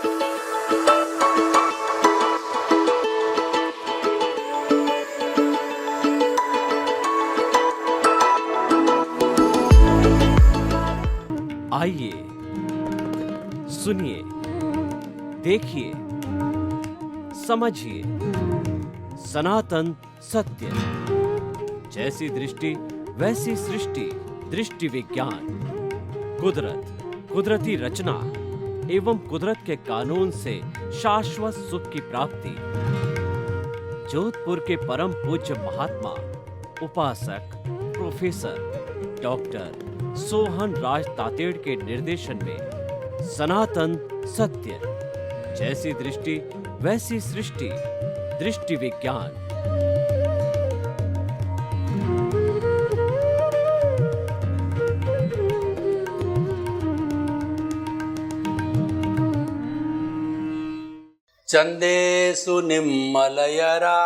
आइए, सुनिए, देखिए, समझिए सनातन सत्य। जैसी दृष्टि वैसी सृष्टि, दृष्टि विज्ञान। कुदरत, कुदरती रचना एवं कुदरत के कानून से शाश्वत सुख की प्राप्ति। जोधपुर के परम पूज्य महात्मा उपासक प्रोफेसर डॉक्टर सोहन राज तातेड़ के निर्देशन में सनातन सत्य। जैसी दृष्टि वैसी सृष्टि, दृष्टि विज्ञान। चंदेषु निम्मलयरा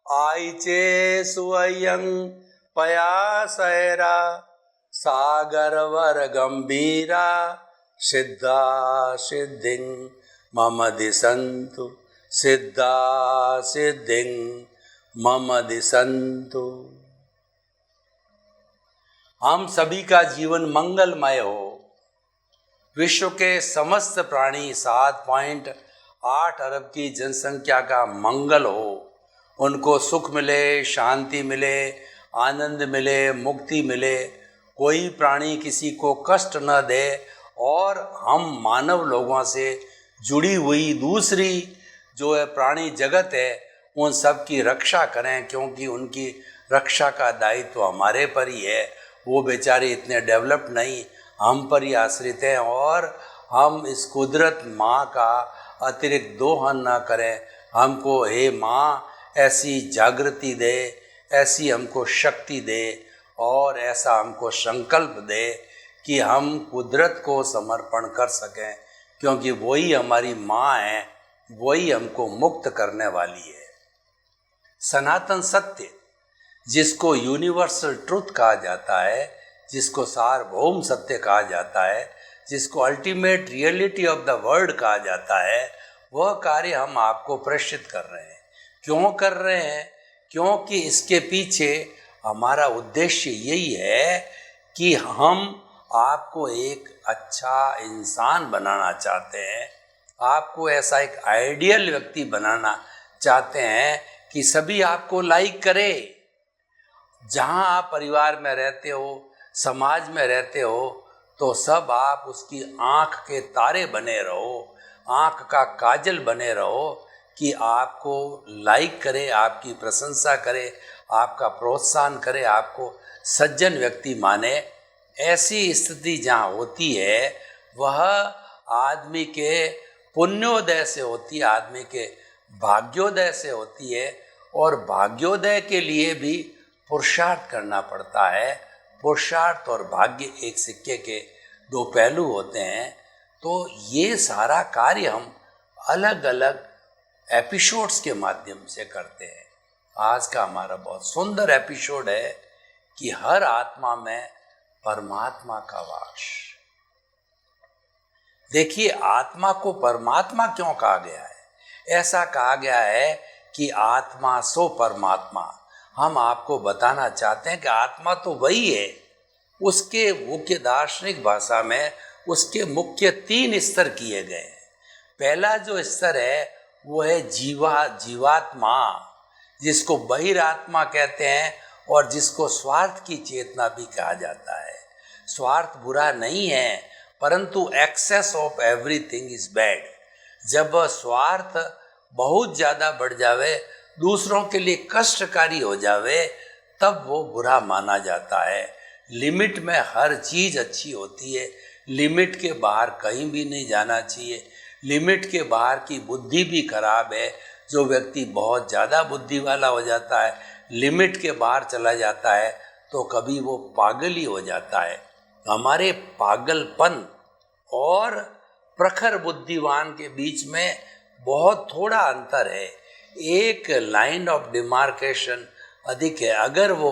आइचेषु अयं पयासैरा सागरवर गंभीरा सिद्धा सिद्धिं मम दिशन्तु सिद्धा सिद्धिं मम दिशन्तु। हम सभी का जीवन मंगलमय हो। विश्व के समस्त प्राणी 7.8 अरब की जनसंख्या का मंगल हो, उनको सुख मिले, शांति मिले, आनंद मिले, मुक्ति मिले, कोई प्राणी किसी को कष्ट न दे और हम मानव लोगों से जुड़ी हुई दूसरी जो है प्राणी जगत है उन सब की रक्षा करें, क्योंकि उनकी रक्षा का दायित्व हमारे पर ही है। वो बेचारे इतने डेवलप नहीं, हम पर ही आश्रित हैं और हम इस कुदरत माँ का अतिरिक्त दोहन न करें। हमको हे माँ ऐसी जागृति दे, ऐसी हमको शक्ति दे और ऐसा हमको संकल्प दे कि हम कुदरत को समर्पण कर सकें, क्योंकि वही हमारी माँ है, वही हमको मुक्त करने वाली है। सनातन सत्य, जिसको यूनिवर्सल ट्रुथ कहा जाता है, जिसको सार्वभौम सत्य कहा जाता है, जिसको ultimate reality of the world कहा जाता है, वह कार्य हम आपको प्रेषित कर रहे हैं। क्यों कर रहे हैं? क्योंकि इसके पीछे हमारा उद्देश्य यही है कि हम आपको एक अच्छा इंसान बनाना चाहते हैं, आपको ऐसा एक आइडियल व्यक्ति बनाना चाहते हैं कि सभी आपको लाइक करें। जहाँ आप परिवार में रहते हो, समाज में रहते हो, तो सब आप उसकी आँख के तारे बने रहो, आँख का काजल बने रहो कि आपको लाइक करे, आपकी प्रशंसा करे, आपका प्रोत्साहन करे, आपको सज्जन व्यक्ति माने। ऐसी स्थिति जहाँ होती है वह आदमी के पुण्योदय से होती है, आदमी के भाग्योदय से होती है। और भाग्योदय के लिए भी पुरुषार्थ करना पड़ता है। पुरुषार्थ और भाग्य एक सिक्के के दो पहलू होते हैं। तो ये सारा कार्य हम अलग अलग एपिसोड्स के माध्यम से करते हैं। आज का हमारा बहुत सुंदर एपिसोड है कि हर आत्मा में परमात्मा का वास। देखिए, आत्मा को परमात्मा क्यों कहा गया है? ऐसा कहा गया है कि आत्मा सो परमात्मा। हम आपको बताना चाहते हैं कि आत्मा तो वही है। उसके मुख्य दार्शनिक भाषा में उसके मुख्य 3 स्तर किए गए हैं। पहला जो स्तर है वो है जीवात्मा, जिसको बहिरात्मा कहते हैं और जिसको स्वार्थ की चेतना भी कहा जाता है। स्वार्थ बुरा नहीं है, परंतु excess of everything is bad. जब स्वार्थ बहुत ज़्यादा बढ़ जावे, दूसरों के लिए कष्टकारी हो जावे, तब वो बुरा माना जाता है। लिमिट में हर चीज़ अच्छी होती है, लिमिट के बाहर कहीं भी नहीं जाना चाहिए। लिमिट के बाहर की बुद्धि भी खराब है। जो व्यक्ति बहुत ज़्यादा बुद्धि वाला हो जाता है, लिमिट के बाहर चला जाता है, तो कभी वो पागल ही हो जाता है। हमारे पागलपन और प्रखर बुद्धिवान के बीच में बहुत थोड़ा अंतर है। एक लाइन ऑफ डिमार्केशन अधिक है। अगर वो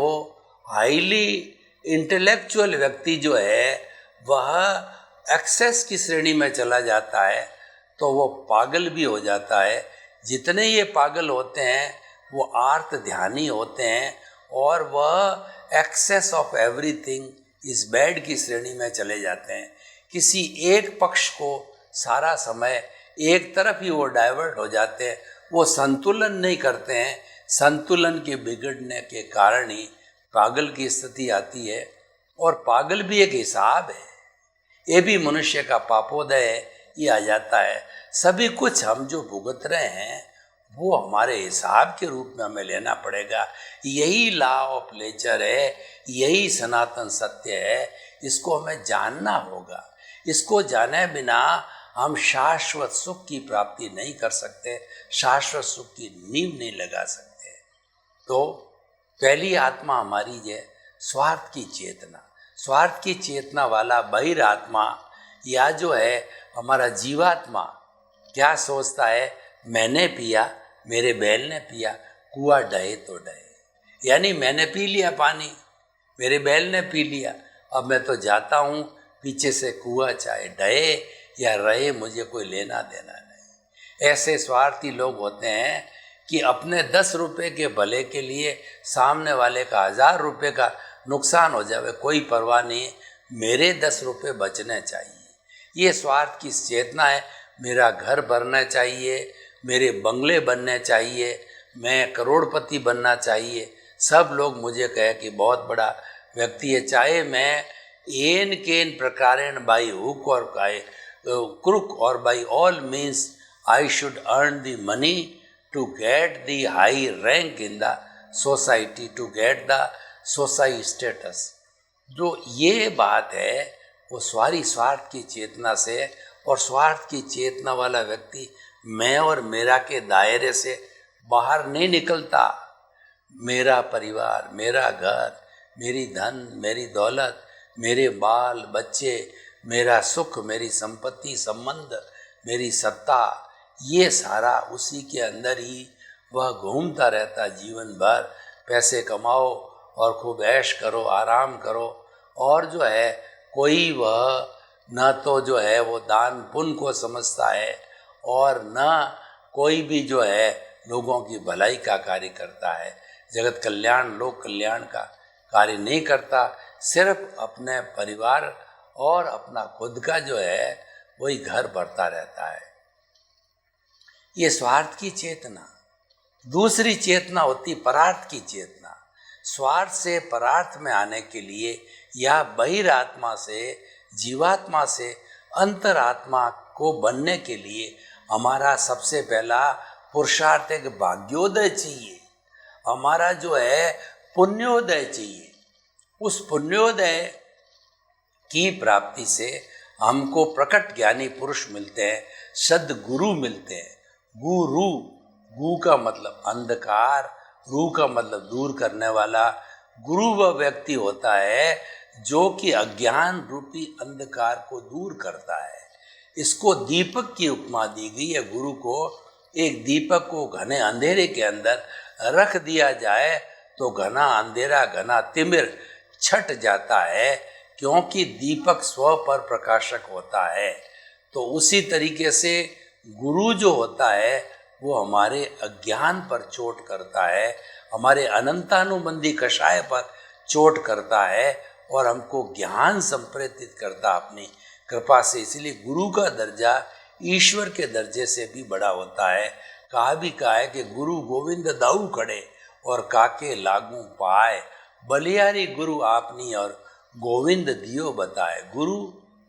हाईली इंटेलेक्चुअल व्यक्ति जो है वह एक्सेस की श्रेणी में चला जाता है, तो वो पागल भी हो जाता है। जितने ये पागल होते हैं वो आर्त ध्यानी होते हैं और वह एक्सेस ऑफ एवरीथिंग इस बैड की श्रेणी में चले जाते हैं। किसी एक पक्ष को सारा समय एक तरफ ही वो डाइवर्ट हो जाते हैं, वो संतुलन नहीं करते हैं। संतुलन के बिगड़ने के कारण ही पागल की स्थिति आती है। और पागल भी एक हिसाब है, ये भी मनुष्य का पापोदय है, ये आ जाता है। सभी कुछ हम जो भुगत रहे हैं वो हमारे हिसाब के रूप में हमें लेना पड़ेगा। यही लॉ ऑफ नेचर है, यही सनातन सत्य है, इसको हमें जानना होगा। इसको जाने बिना हम शाश्वत सुख की प्राप्ति नहीं कर सकते, शाश्वत सुख की नींव नहीं लगा सकते। तो पहली आत्मा हमारी है स्वार्थ की चेतना। स्वार्थ की चेतना वाला बहिर आत्मा या जो है हमारा जीवात्मा क्या सोचता है, मैंने पिया, मेरे बैल ने पिया, कुआं डहे तो डहे। यानी मैंने पी लिया पानी, मेरे बैल ने पी लिया, अब मैं तो जाता हूँ, पीछे से कुआं चाहे डहे या रहे, मुझे कोई लेना देना नहीं। ऐसे स्वार्थी लोग होते हैं कि अपने 10 रुपए के भले के लिए सामने वाले का 1000 रुपये का नुकसान हो जाए, कोई परवाह नहीं, मेरे 10 रुपये बचने चाहिए। ये स्वार्थ की चेतना है। मेरा घर भरना चाहिए, मेरे बंगले बनने चाहिए, मैं करोड़पति बनना चाहिए, सब लोग मुझे कहे कि बहुत बड़ा व्यक्ति है, चाहे मैं एन केन प्रकारेण बाई हुक और क्रुक और by all means I should earn the money to get the high rank in the society, to get the society status. जो ये बात है वो सारी स्वार्थ की चेतना से, और स्वार्थ की चेतना वाला व्यक्ति मैं और मेरा के दायरे से बाहर नहीं निकलता। मेरा परिवार, मेरा घर, मेरी धन, मेरी दौलत, मेरे बाल बच्चे, मेरा सुख, मेरी संपत्ति, संबंध, मेरी सत्ता, ये सारा उसी के अंदर ही वह घूमता रहता जीवन भर। पैसे कमाओ और खूब ऐश करो, आराम करो, और जो है कोई वह न तो जो है वो दान पुण्य को समझता है और न कोई भी जो है लोगों की भलाई का कार्य करता है, जगत कल्याण लोक कल्याण का कार्य नहीं करता, सिर्फ अपने परिवार और अपना खुद का जो है वही घर भरता रहता है। ये स्वार्थ की चेतना। दूसरी चेतना होती परार्थ की चेतना। स्वार्थ से परार्थ में आने के लिए या बहिरात्मा से जीवात्मा से अंतरात्मा को बनने के लिए हमारा सबसे पहला पुरुषार्थ एक भाग्योदय चाहिए, हमारा जो है पुण्योदय चाहिए। उस पुण्योदय की प्राप्ति से हमको प्रकट ज्ञानी पुरुष मिलते हैं, सद्गुरु मिलते हैं। गुरु, गु का मतलब अंधकार, रू का मतलब दूर करने वाला। गुरु वह व्यक्ति होता है जो कि अज्ञान रूपी अंधकार को दूर करता है। इसको दीपक की उपमा दी गई है। गुरु को एक दीपक को घने अंधेरे के अंदर रख दिया जाए तो घना अंधेरा, घना तिमिर छट जाता है, क्योंकि दीपक स्व पर प्रकाशक होता है। तो उसी तरीके से गुरु जो होता है वो हमारे अज्ञान पर चोट करता है, हमारे अनंतानुबंधी कषाय पर चोट करता है और हमको ज्ञान संप्रेषित करता अपनी कृपा से। इसलिए गुरु का दर्जा ईश्वर के दर्जे से भी बड़ा होता है। कहा है कि गुरु गोविंद दाऊ खड़े और काके लागू पाए, बलियारी गुरु आपनी और गोविंद दियो बताए। गुरु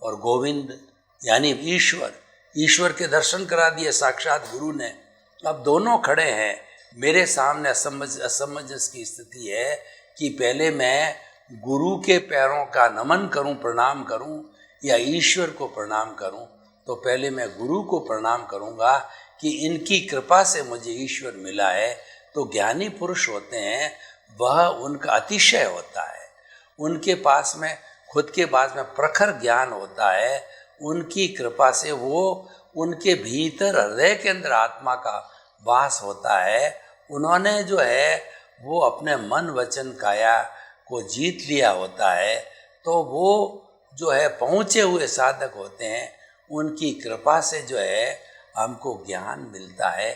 और गोविंद यानी ईश्वर, ईश्वर के दर्शन करा दिए साक्षात गुरु ने। अब दोनों खड़े हैं मेरे सामने। असमंजस की स्थिति है कि पहले मैं गुरु के पैरों का नमन करूं, प्रणाम करूं, या ईश्वर को प्रणाम करूं। तो पहले मैं गुरु को प्रणाम करूंगा कि इनकी कृपा से मुझे ईश्वर मिला है। तो ज्ञानी पुरुष होते हैं, वह उनका अतिशय होता है, उनके पास में खुद के पास में प्रखर ज्ञान होता है। उनकी कृपा से वो उनके भीतर हृदय के अंदर आत्मा का वास होता है। उन्होंने जो है वो अपने मन वचन काया को जीत लिया होता है। तो वो जो है पहुँचे हुए साधक होते हैं, उनकी कृपा से जो है हमको ज्ञान मिलता है।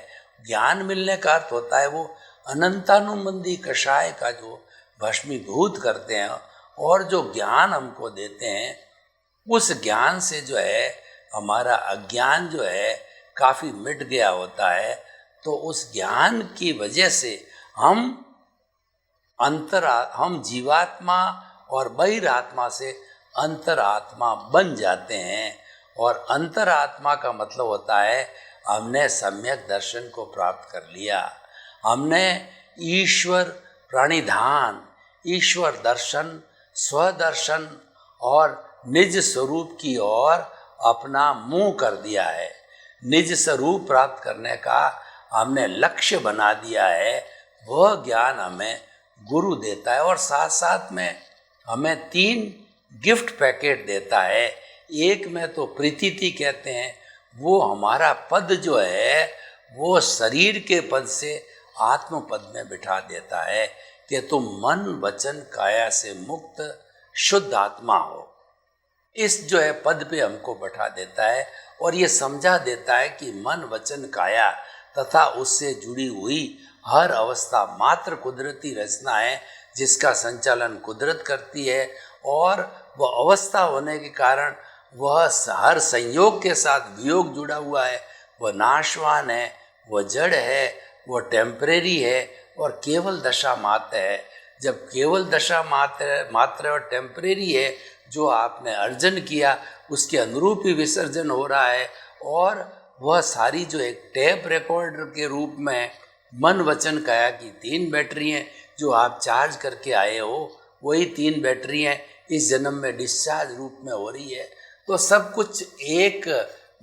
ज्ञान मिलने का अर्थ होता है वो अनंतानुबंधी कषाय का जो भस्मीभूत करते हैं और जो ज्ञान हमको देते हैं, उस ज्ञान से जो है हमारा अज्ञान जो है काफ़ी मिट गया होता है। तो उस ज्ञान की वजह से हम जीवात्मा और बहिरात्मा से अंतरात्मा बन जाते हैं। और अंतरात्मा का मतलब होता है हमने सम्यक दर्शन को प्राप्त कर लिया, हमने ईश्वर प्रणिधान, ईश्वर दर्शन, स्वदर्शन और निज स्वरूप की ओर अपना मुंह कर दिया है। निज स्वरूप प्राप्त करने का हमने लक्ष्य बना दिया है। वह ज्ञान हमें गुरु देता है और साथ साथ में हमें 3 गिफ्ट पैकेट देता है। एक में तो प्रीतिथि कहते हैं, वो हमारा पद जो है वो शरीर के पद से आत्म पद में बिठा देता है कि तुम मन वचन काया से मुक्त शुद्ध आत्मा हो। इस जो है पद पे हमको बैठा देता है और ये समझा देता है कि मन वचन काया तथा उससे जुड़ी हुई हर अवस्था मात्र कुदरती रचना है, जिसका संचालन कुदरत करती है। और वह अवस्था होने के कारण वह हर संयोग के साथ वियोग जुड़ा हुआ है। वह नाशवान है, वह जड़ है, वह टेम्परेरी है और केवल दशा मात्र है। जब केवल दशा मात्र और टेम्परेरी है, जो आपने अर्जन किया उसके अनुरूप ही विसर्जन हो रहा है। और वह सारी जो एक टेप रिकॉर्डर के रूप में मन वचन काया की 3 बैटरी हैं जो आप चार्ज करके आए हो, वही 3 बैटरी हैं इस जन्म में डिस्चार्ज रूप में हो रही है। तो सब कुछ एक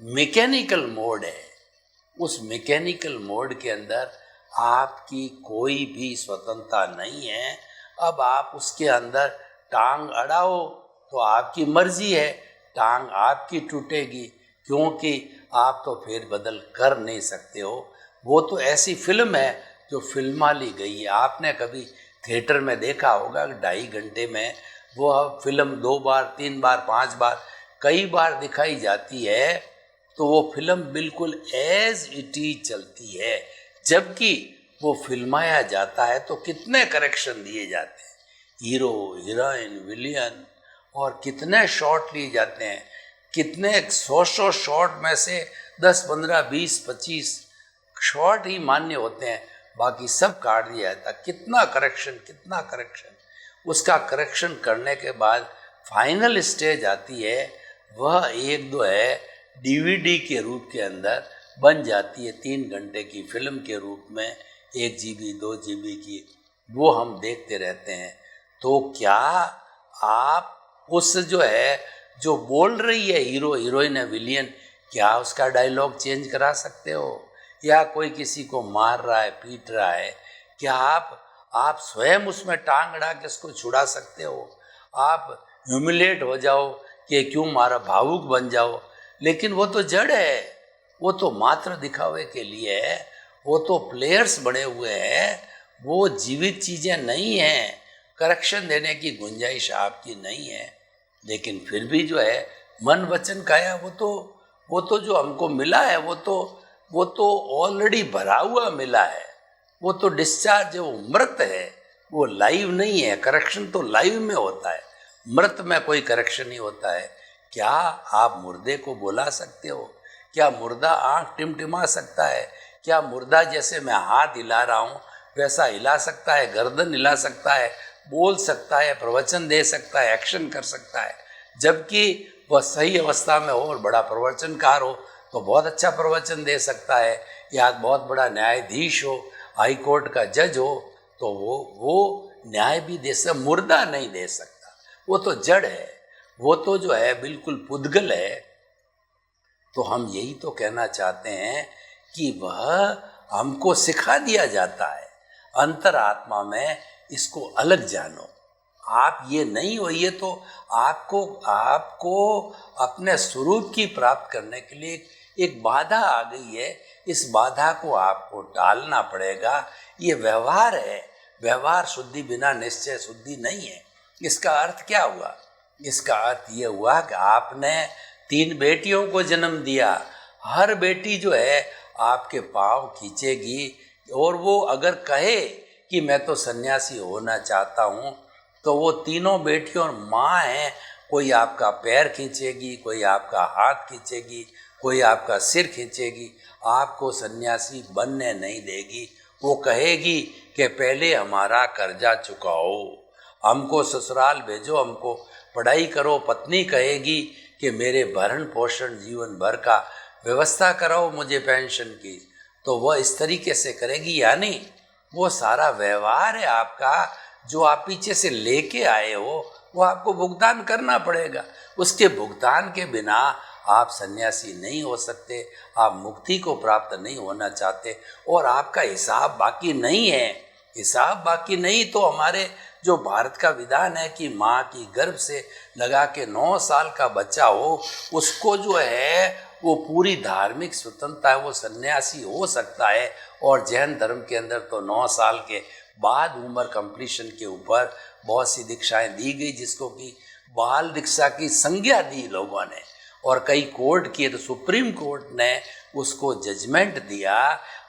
मैकेनिकल मोड है। उस मैकेनिकल मोड के अंदर आपकी कोई भी स्वतंत्रता नहीं है। अब आप उसके अंदर टांग अड़ाओ तो आपकी मर्जी है, टांग आपकी टूटेगी, क्योंकि आप तो फेर बदल कर नहीं सकते हो। वो तो ऐसी फिल्म है जो फिल्मा ली गई है। आपने कभी थिएटर में देखा होगा 2.5 घंटे में वो फिल्म 2 बार 3 बार 5 बार कई बार दिखाई जाती है, तो वो फिल्म बिल्कुल एज इट इज चलती है। जबकि वो फिल्माया जाता है तो कितने करेक्शन दिए जाते हैं, हीरो हीरोइन विलियन, और कितने शॉट लिए जाते हैं, कितने 100 शॉट में से 10 15 20 25 शॉट ही मान्य होते हैं, बाकी सब काट दिया जाता। कितना करेक्शन। उसका करेक्शन करने के बाद फाइनल स्टेज आती है, वह एक दो है डीवीडी के रूप के अंदर बन जाती है। 3 घंटे की फिल्म के रूप में 1 GB 2 GB की, वो हम देखते रहते हैं। तो क्या आप उस जो है जो बोल रही है हीरो हीरोइन है विलियन, क्या उसका डायलॉग चेंज करा सकते हो? या कोई किसी को मार रहा है पीट रहा है, क्या आप स्वयं उसमें टांग अड़ा के उसको छुड़ा सकते हो? आप ह्यूमिलेट हो जाओ कि क्यों मारा, भावुक बन जाओ, लेकिन वो तो जड़ है, वो तो मात्र दिखावे के लिए है, वो तो प्लेयर्स बने हुए हैं, वो जीवित चीज़ें नहीं हैं, करेक्शन देने की गुंजाइश आपकी नहीं है। लेकिन फिर भी जो है मन वचन काया, वो तो जो हमको मिला है वो तो ऑलरेडी भरा हुआ मिला है, वो तो डिस्चार्ज है, वो मृत है, वो लाइव नहीं है। करेक्शन तो लाइव में होता है, मृत में कोई करेक्शन नहीं होता है। क्या आप मुर्दे को बुला सकते हो? क्या मुर्दा आँख टिमटिमा सकता है? क्या मुर्दा जैसे मैं हाथ हिला रहा हूँ वैसा हिला सकता है, गर्दन हिला सकता है, बोल सकता है, प्रवचन दे सकता है, एक्शन कर सकता है? जबकि वह सही अवस्था में हो और बड़ा प्रवचनकार हो तो बहुत अच्छा प्रवचन दे सकता है, या बहुत बड़ा न्यायाधीश हो, हाई कोर्ट का जज हो, तो वो न्याय भी दे सकता, मुर्दा नहीं दे सकता। वो तो जड़ है, वो तो जो है बिल्कुल पुद्गल है। तो हम यही तो कहना चाहते हैं कि वह हमको सिखा दिया जाता है अंतरात्मा में, इसको अलग जानो। आप ये नहीं हो, ये तो आपको अपने स्वरूप की प्राप्त करने के लिए एक बाधा आ गई है। इस बाधा को आपको टालना पड़ेगा। ये व्यवहार है, व्यवहार शुद्धि बिना निश्चय शुद्धि नहीं है। इसका अर्थ क्या हुआ? इसका अर्थ ये हुआ कि आपने 3 बेटियों को जन्म दिया, हर बेटी जो है आपके पाँव खींचेगी, और वो अगर कहे कि मैं तो सन्यासी होना चाहता हूँ, तो वो तीनों बेटियों और माँ हैं, कोई आपका पैर खींचेगी, कोई आपका हाथ खींचेगी, कोई आपका सिर खींचेगी, आपको सन्यासी बनने नहीं देगी। वो कहेगी कि पहले हमारा कर्जा चुकाओ, हमको ससुराल भेजो, हमको पढ़ाई करो। पत्नी कहेगी कि मेरे भरण पोषण जीवन भर का व्यवस्था कराओ मुझे पेंशन की, तो वह इस तरीके से करेगी। यानी वो सारा व्यवहार है आपका जो आप पीछे से लेके आए हो, वो आपको भुगतान करना पड़ेगा। उसके भुगतान के बिना आप सन्यासी नहीं हो सकते, आप मुक्ति को प्राप्त नहीं होना चाहते, और आपका हिसाब बाकी नहीं है। हिसाब बाकी नहीं तो हमारे जो भारत का विधान है कि माँ की गर्भ से लगा के 9 साल का बच्चा हो, उसको जो है वो पूरी धार्मिक स्वतंत्रता है, वो सन्यासी हो सकता है। और जैन धर्म के अंदर तो 9 साल के बाद उम्र कंप्लीशन के ऊपर बहुत सी दीक्षाएं दी गई, जिसको कि बाल दीक्षा की संज्ञा दी लोगों ने, और कई कोर्ट किए तो सुप्रीम कोर्ट ने उसको जजमेंट दिया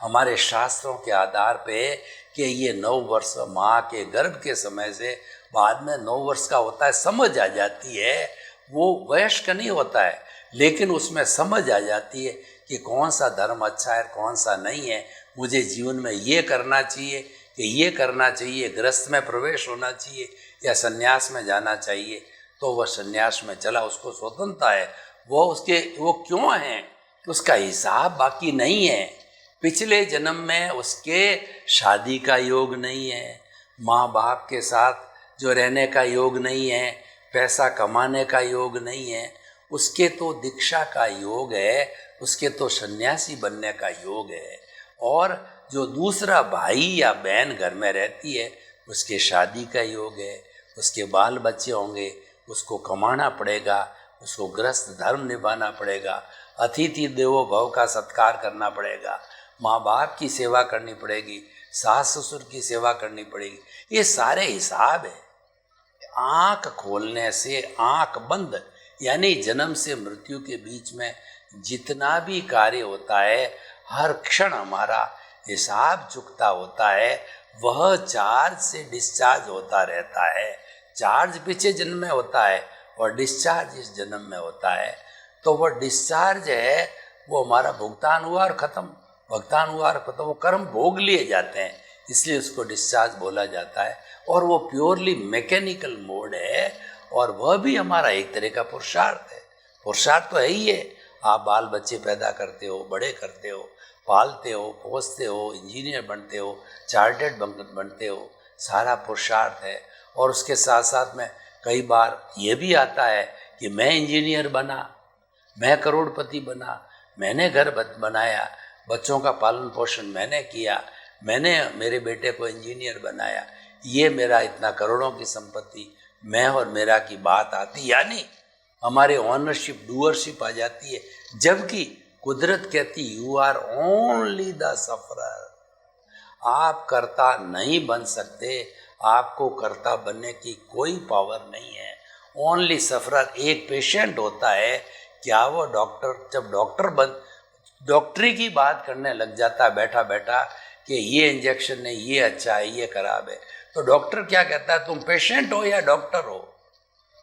हमारे शास्त्रों के आधार पे कि ये 9 वर्ष माँ के गर्भ के समय से बाद में 9 वर्ष का होता है, समझ आ जाती है। वो वयस्क नहीं होता है, लेकिन उसमें समझ आ जाती है कि कौन सा धर्म अच्छा है, कौन सा नहीं है, मुझे जीवन में ये करना चाहिए कि ये करना चाहिए, गृहस्थ में प्रवेश होना चाहिए या सन्यास में जाना चाहिए। तो वह सन्यास में चला, उसको स्वतंत्रता है। वो क्यों है, उसका हिसाब बाकी नहीं है। पिछले जन्म में उसके शादी का योग नहीं है, माँ बाप के साथ जो रहने का योग नहीं है, पैसा कमाने का योग नहीं है, उसके तो दीक्षा का योग है, उसके तो सन्यासी बनने का योग है। और जो दूसरा भाई या बहन घर में रहती है, उसके शादी का योग है, उसके बाल बच्चे होंगे, उसको कमाना पड़ेगा, उसको गृहस्थ धर्म निभाना पड़ेगा, अतिथि देवो भव का सत्कार करना पड़ेगा, माँ बाप की सेवा करनी पड़ेगी, सास ससुर की सेवा करनी पड़ेगी। ये सारे हिसाब है। आँख खोलने से आँख बंद, यानी जन्म से मृत्यु के बीच में जितना भी कार्य होता है, हर क्षण हमारा हिसाब चुकता होता है, वह चार्ज से डिस्चार्ज होता रहता है। चार्ज पिछले जन्म में होता है और डिस्चार्ज इस जन्म में होता है। तो वह डिस्चार्ज है, वो हमारा भुगतान हुआ और ख़त्म, भुगतान हुआ और ख़त्म, वो कर्म भोग लिए जाते हैं, इसलिए उसको डिस्चार्ज बोला जाता है। और वो प्योरली मैकेनिकल मोड है, और वह भी हमारा एक तरह का पुरुषार्थ है। पुरुषार्थ तो है ही है, आप बाल बच्चे पैदा करते हो, बड़े करते हो, पालते हो, पोसते हो, इंजीनियर बनते हो, चार्टर्ड बनते हो, सारा पुरुषार्थ है। और उसके साथ साथ में कई बार ये भी आता है कि मैं इंजीनियर बना, मैं करोड़पति बना, मैंने घर बनाया, बच्चों का पालन पोषण मैंने किया, मैंने मेरे बेटे को इंजीनियर बनाया, ये मेरा इतना करोड़ों की संपत्ति, मैं और मेरा की बात आती, यानी हमारे ऑनरशिप डूअरशिप आ जाती है। जबकि कुदरत कहती you are only the sufferer, आप कर्ता नहीं बन सकते, आपको कर्ता बनने की कोई पावर नहीं है, ओनली सफरर। एक पेशेंट होता है, क्या वो डॉक्टर जब डॉक्टरी की बात करने लग जाता है बैठा बैठा कि ये इंजेक्शन है, ये अच्छा है, ये खराब है, तो डॉक्टर क्या कहता है, तुम पेशेंट हो या डॉक्टर हो?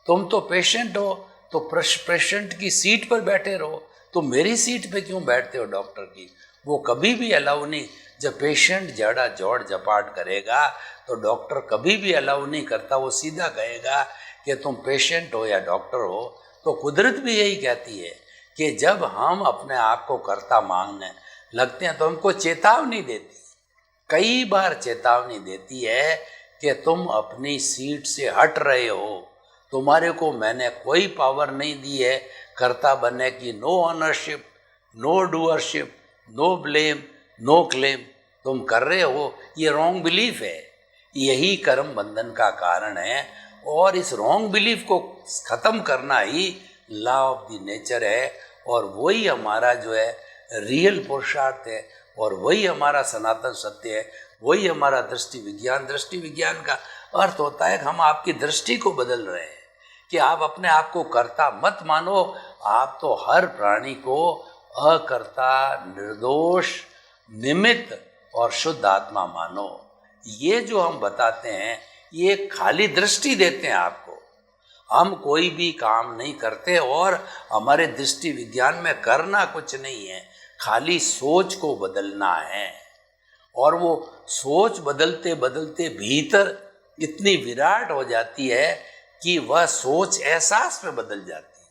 तुम तो पेशेंट हो, तो पेशेंट की सीट पर बैठे रहो, तुम मेरी सीट पे क्यों बैठते हो डॉक्टर की? वो कभी भी अलाउ नहीं, जब पेशेंट जड़ा जोड़ जपाट करेगा तो डॉक्टर कभी भी अलाउ नहीं करता, वो सीधा कहेगा कि तुम पेशेंट हो या डॉक्टर हो। तो कुदरत भी यही कहती है कि जब हम अपने आप को कर्ता मांगने लगते हैं तो हमको चेतावनी देती, कई बार चेतावनी देती है कि तुम अपनी सीट से हट रहे हो, तुम्हारे को मैंने कोई पावर नहीं दी है कर्ता बनने की, no ownership, no doership, no blame, no claim, तुम कर रहे हो, ये रॉन्ग बिलीफ है, यही कर्म बंधन का कारण है। और इस रॉन्ग बिलीफ को ख़त्म करना ही लॉ ऑफ द नेचर है, और वही हमारा जो है रियल पुरुषार्थ है, और वही हमारा सनातन सत्य है, वही हमारा दृष्टि विज्ञान। दृष्टि विज्ञान का अर्थ होता है कि हम आपकी दृष्टि को बदल रहे हैं, कि आप अपने आप को कर्ता मत मानो, आप तो हर प्राणी को अकर्ता, निर्दोष, निमित्त और शुद्ध आत्मा मानो। ये जो हम बताते हैं ये खाली दृष्टि देते हैं आपको। हम कोई भी काम नहीं करते और हमारे दृष्टि विज्ञान में करना कुछ नहीं है, खाली सोच को बदलना है। और वो सोच बदलते बदलते भीतर इतनी विराट हो जाती है कि वह सोच एहसास में बदल जाती है।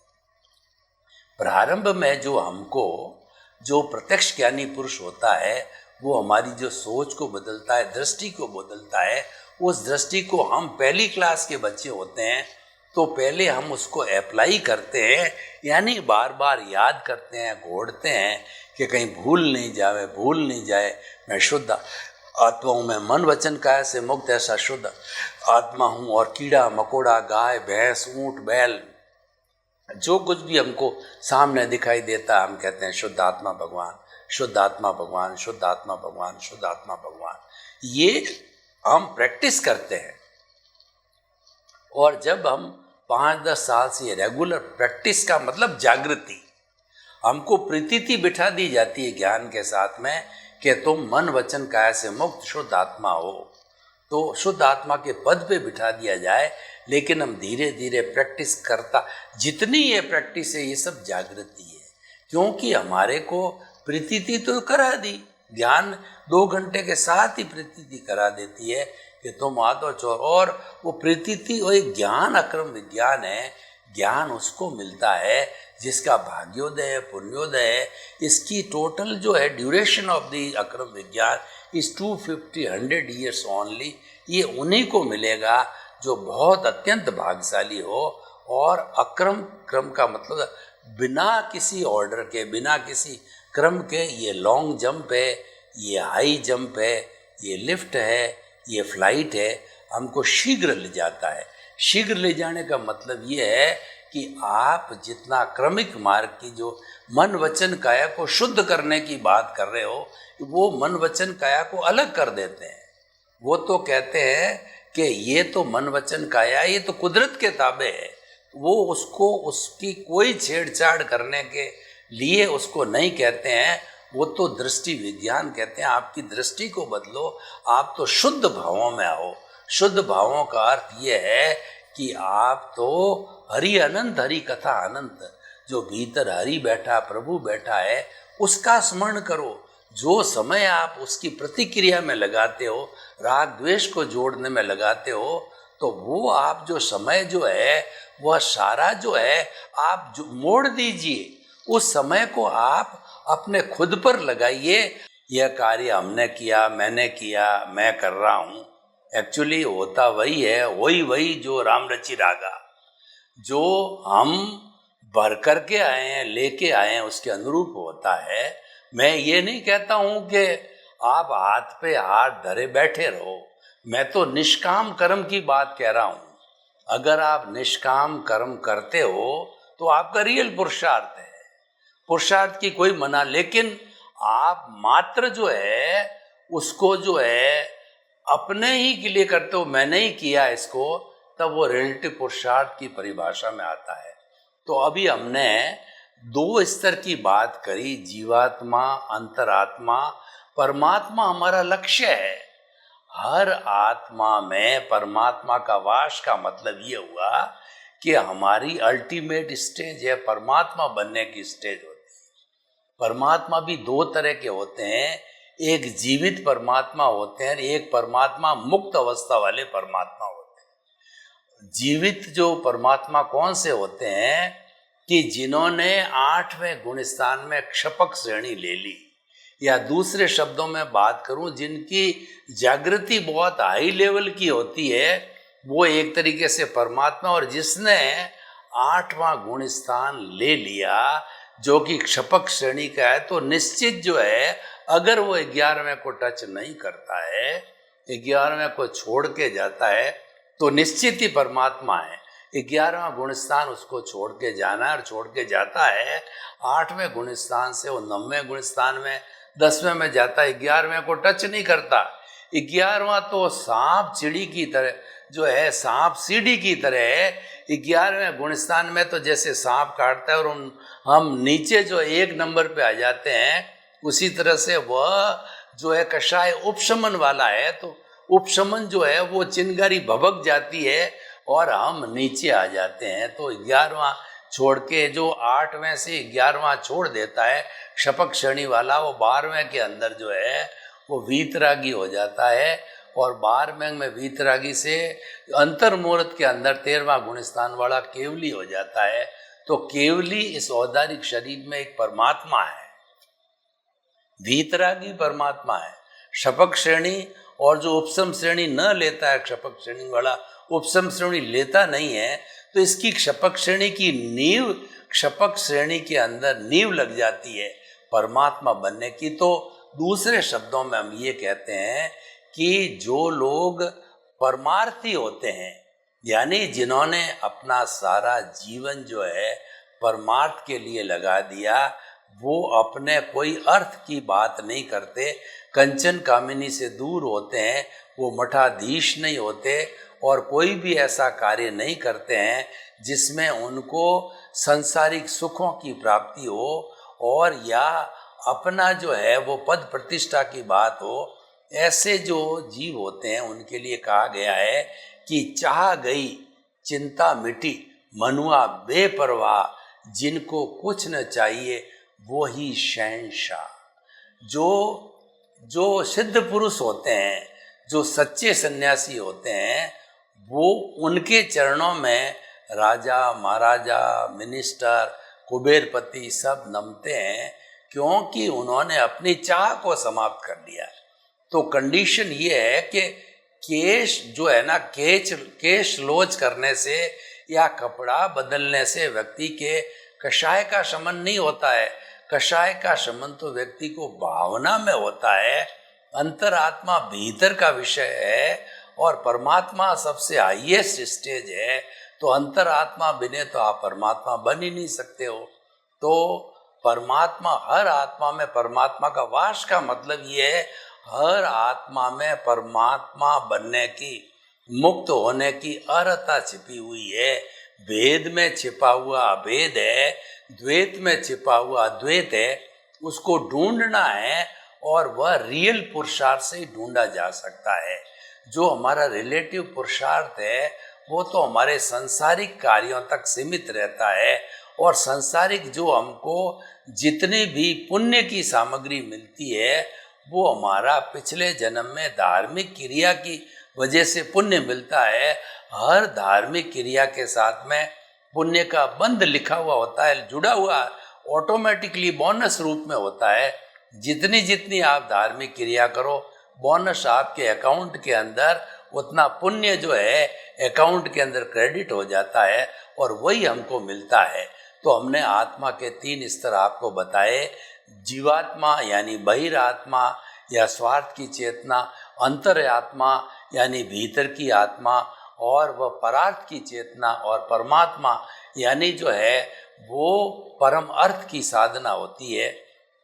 प्रारंभ में जो प्रत्यक्ष ज्ञानी पुरुष होता है वो हमारी जो सोच को बदलता है, दृष्टि को बदलता है। उस दृष्टि को हम पहली क्लास के बच्चे होते हैं तो पहले हम उसको अप्लाई करते हैं, यानी बार बार याद करते हैं, घोड़ते हैं कि कहीं भूल नहीं जाए। मैं शुद्ध आत्मा हूँ, मैं मन वचन काया से मुक्त ऐसा शुद्ध आत्मा हूँ। और कीड़ा मकोड़ा, गाय भैंस, ऊंट बैल, जो कुछ भी हमको सामने दिखाई देता हम कहते हैं शुद्ध आत्मा भगवान, शुद्ध आत्मा भगवान, शुद्ध आत्मा भगवान, शुद्ध आत्मा भगवान। ये हम प्रैक्टिस करते हैं। और जब हम 5-10 साल से रेगुलर प्रैक्टिस का मतलब जागृति, हमको प्रतीति बिठा दी जाती है ज्ञान के साथ में कि तुम मन वचन काया से मुक्त शुद्ध आत्मा हो, तो शुद्ध आत्मा के पद पे बिठा दिया जाए। लेकिन हम धीरे धीरे प्रैक्टिस करता, जितनी ये प्रैक्टिस है ये सब जागृति है। क्योंकि हमारे को प्रतीति तो करा दी, ज्ञान 2 घंटे के साथ ही प्रतीति करा देती है कि तुम आदो चोर। और वो प्रतीति और एक ज्ञान अक्रम विज्ञान है। ज्ञान उसको मिलता है जिसका भाग्योदय है, पुण्योदय है। इसकी टोटल जो है ड्यूरेशन ऑफ द अक्रम विज्ञान इज 250-100 ईयर्स ओनली। ये उन्हीं को मिलेगा जो बहुत अत्यंत भाग्यशाली हो। और अक्रम क्रम का मतलब बिना किसी ऑर्डर के, बिना किसी क्रम के, ये लॉन्ग जंप है, ये हाई जंप है, ये लिफ्ट है, ये फ्लाइट है, हमको शीघ्र ले जाता है। शीघ्र ले जाने का मतलब ये है कि आप जितना क्रमिक मार्ग की जो मन वचन काया को शुद्ध करने की बात कर रहे हो, वो मन वचन काया को अलग कर देते हैं। वो तो कहते हैं कि ये तो मन वचन काया, ये तो कुदरत के ताबे है, वो उसको उसकी कोई छेड़छाड़ करने के लिए उसको नहीं कहते हैं। वो तो दृष्टि विज्ञान कहते हैं। आपकी दृष्टि को बदलो, आप तो शुद्ध भावों में आओ। शुद्ध भावों का अर्थ ये है कि आप तो हरि अनंत, हरि कथा अनंत, जो भीतर हरि बैठा, प्रभु बैठा है, उसका स्मरण करो। जो समय आप उसकी प्रतिक्रिया में लगाते हो, राग द्वेष को जोड़ने में लगाते हो, तो वो आप जो समय जो है वह सारा जो है आप जो मोड़ दीजिए। उस समय को आप अपने खुद पर लगाइए। यह कार्य हमने किया, मैंने किया, मैं कर रहा हूँ। एक्चुअली होता वही है, वही जो राम रचि रागा, जो हम भर करके आए हैं, लेके आए हैं, उसके अनुरूप होता है। मैं ये नहीं कहता हूँ कि आप हाथ पे हाथ धरे बैठे रहो, मैं तो निष्काम कर्म की बात कह रहा हूँ। अगर आप निष्काम कर्म करते हो तो आपका रियल पुरुषार्थ है, पुरुषार्थ की कोई मना। लेकिन आप मात्र जो है उसको जो है अपने ही के लिए करते हो, मैंने ही किया इसको, तब वो रिलेटिव पुरुषार्थ की परिभाषा में आता है। तो अभी हमने 2 स्तर की बात करी, जीवात्मा, अंतरात्मा, परमात्मा हमारा लक्ष्य है। हर आत्मा में परमात्मा का वास का मतलब ये हुआ कि हमारी अल्टीमेट स्टेज है परमात्मा बनने की स्टेज होती है। परमात्मा भी 2 तरह के होते हैं, एक जीवित परमात्मा होते हैं, एक परमात्मा मुक्त अवस्था वाले परमात्मा होते हैं। जीवित जो परमात्मा कौन से होते हैं कि जिन्होंने 8वें गुणस्थान में क्षपक श्रेणी ले ली, या दूसरे शब्दों में बात करूं जिनकी जागृति बहुत हाई लेवल की होती है, वो एक तरीके से परमात्मा। और जिसने 8वां गुण स्थान ले लिया जो कि क्षपक श्रेणी का है, तो निश्चित जो है अगर वो 11वें को टच नहीं करता है, 11वें को छोड़ के जाता है, तो निश्चित ही परमात्मा है। 11वां गुण स्थान उसको छोड़ के जाना है और छोड़ के जाता है। 8वें गुण स्थान से वो 9वें गुण स्थान में, 10वें में जाता है, 11वें को टच नहीं करता। 11वां तो सांप चिड़ी की तरह जो है, सांप सीढ़ी की तरह है। 11वें गुणस्थान में तो जैसे सांप काटता है और हम नीचे जो 1 नंबर पे आ जाते हैं, उसी तरह से वह जो है कषाय उपशमन वाला है। तो उपशमन जो है वो चिंगारी भभक जाती है और हम नीचे आ जाते हैं। तो 11वां छोड़ के जो 8वें से 11वां छोड़ देता है शपक श्रेणी वाला, वो 12वें के अंदर जो है वो वीतरागी हो जाता है। और 12वें में वीतरागी से अंतर्मुहूर्त के अंदर 13वां गुणस्थान वाला केवली हो जाता है। तो केवली इस औदारिक शरीर में एक परमात्मा है, वीतरागी परमात्मा है। शपक श्रेणी और जो उपसम श्रेणी न लेता है, शपक श्रेणी वाला उपसम श्रेणी लेता नहीं है, तो इसकी शपक श्रेणी की नींव, शपक श्रेणी के अंदर नींव लग जाती है परमात्मा बनने की। तो दूसरे शब्दों में हम ये कहते हैं कि जो लोग परमार्थी होते हैं, यानी जिन्होंने अपना सारा जीवन जो है परमार्थ के लिए लगा दिया, वो अपने कोई अर्थ की बात नहीं करते, कंचन कामिनी से दूर होते हैं, वो मठाधीश नहीं होते और कोई भी ऐसा कार्य नहीं करते हैं जिसमें उनको सांसारिक सुखों की प्राप्ति हो और या अपना जो है वो पद प्रतिष्ठा की बात हो। ऐसे जो जीव होते हैं उनके लिए कहा गया है कि चाह गई चिंता मिटी, मनुआ बेपरवाह, जिनको कुछ न चाहिए वो ही शहंशाह। जो सिद्ध पुरुष होते हैं, जो सच्चे सन्यासी होते हैं, वो उनके चरणों में राजा महाराजा मिनिस्टर कुबेरपति सब नमते हैं, क्योंकि उन्होंने अपनी चाह को समाप्त कर दिया। तो कंडीशन ये है कि केश जो है ना, केश लोच करने से या कपड़ा बदलने से व्यक्ति के कषाय का शमन नहीं होता है। कषाय का शमन तो व्यक्ति को भावना में होता है। अंतरात्मा भीतर का विषय है और परमात्मा सबसे हाईएस्ट स्टेज है। तो अंतरात्मा बिने तो आप परमात्मा बन ही नहीं सकते हो। तो परमात्मा, हर आत्मा में परमात्मा का वास का मतलब ये है, हर आत्मा में परमात्मा बनने की, मुक्त होने की अर्हता छिपी हुई है। भेद में छिपा हुआ अभेद है, द्वैत में छिपा हुआ अद्वैत है। उसको ढूंढना है और वह रियल पुरुषार्थ से ही ढूंढा जा सकता है। जो हमारा रिलेटिव पुरुषार्थ है वो तो हमारे सांसारिक कार्यों तक सीमित रहता है और सांसारिक जो हमको जितनी भी पुण्य की सामग्री मिलती है वो हमारा पिछले जन्म में धार्मिक क्रिया की वजह से पुण्य मिलता है। हर धार्मिक क्रिया के साथ में पुण्य का बंध लिखा हुआ होता है, जुड़ा हुआ ऑटोमेटिकली बोनस रूप में होता है। जितनी जितनी आप धार्मिक क्रिया करो, बोनस आपके अकाउंट के अंदर उतना पुण्य जो है अकाउंट के अंदर क्रेडिट हो जाता है और वही हमको मिलता है। तो हमने आत्मा के 3 स्तर आपको बताए, जीवात्मा यानी बहिरात्मा या स्वार्थ की चेतना, अंतर आत्मा यानी भीतर की आत्मा, और वह परार्थ की चेतना, और परमात्मा यानी जो है वो परम अर्थ की साधना होती है।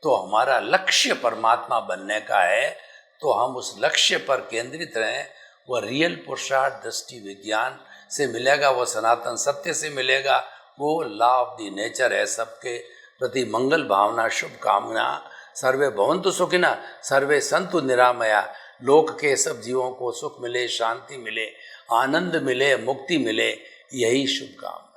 तो हमारा लक्ष्य परमात्मा बनने का है, तो हम उस लक्ष्य पर केंद्रित रहें। वह रियल पुरुषार्थ दृष्टि विज्ञान से मिलेगा, वो सनातन सत्य से मिलेगा, वो लॉ ऑफ द नेचर है। सबके प्रति मंगल भावना, शुभकामना। सर्वे भवन्तु सुखिनः, सर्वे सन्तु निरामया। लोक के सब जीवों को सुख मिले, शांति मिले, आनंद मिले, मुक्ति मिले, यही शुभकामना।